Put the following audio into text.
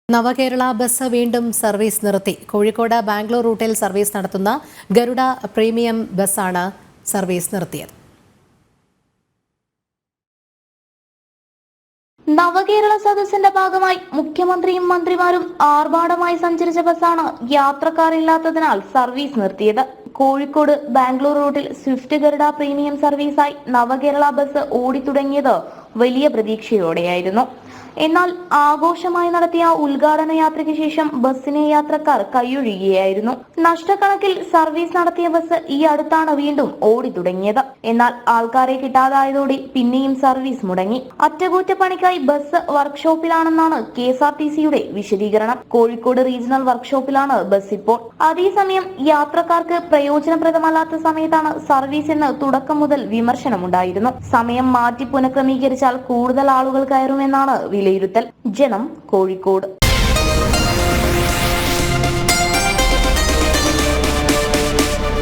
നവകേരള bus വീണ്ടും service നിർത്തി. കോഴിക്കോട് ബാംഗ്ലൂർ റൂട്ടിൽ സർവീസ് നടത്തുന്ന ഗരുഡ പ്രീമിയം ബസ്സാണ് സർവീസ് നിർത്തിയത്. നവകേരള സദസ്സിന്റെ ഭാഗമായി മുഖ്യമന്ത്രിയും മന്ത്രിമാരും ആർഭാടമായി സഞ്ചരിച്ച ബസ്സാണ് യാത്രക്കാരില്ലാത്തതിനാൽ സർവീസ് നിർത്തിയത്. കോഴിക്കോട് ബാംഗ്ലൂർ റൂട്ടിൽ സ്വിഫ്റ്റ് ഗരുഡ പ്രീമിയം സർവീസായി നവകേരള ബസ് ഓടിത്തുടങ്ങിയത് വലിയ പ്രതീക്ഷയോടെയായിരുന്നു. എന്നാൽ ആഘോഷമായി നടത്തിയ ഉദ്ഘാടന യാത്രയ്ക്ക് ശേഷം ബസ്സിനെ യാത്രക്കാർ കൈയൊഴിയുകയായിരുന്നു. നഷ്ടക്കണക്കിൽ സർവീസ് നടത്തിയ ബസ് ഈ അടുത്താണ് വീണ്ടും ഓടിത്തുടങ്ങിയത്. എന്നാൽ ആൾക്കാരെ കിട്ടാതായതോടെ പിന്നെയും സർവീസ് മുടങ്ങി. അറ്റകുറ്റപ്പണിക്കായി ബസ് വർക്ക്ഷോപ്പിലാണെന്നാണ് KSRTCയുടെ വിശദീകരണം. കോഴിക്കോട് റീജിയണൽ വർക്ക്ഷോപ്പിലാണ് ബസ് ഇപ്പോൾ. അതേസമയം യാത്രക്കാർക്ക് പ്രയോജനപ്രദമല്ലാത്ത സമയത്താണ് സർവീസ് എന്ന് തുടക്കം മുതൽ വിമർശനമുണ്ടായിരുന്നു. സമയം മാറ്റി പുനഃക്രമീകരിച്ചാൽ കൂടുതൽ ആളുകൾ കയറുമെന്നാണ് വിലയിരുത്തൽ. ജനം, കോഴിക്കോട്.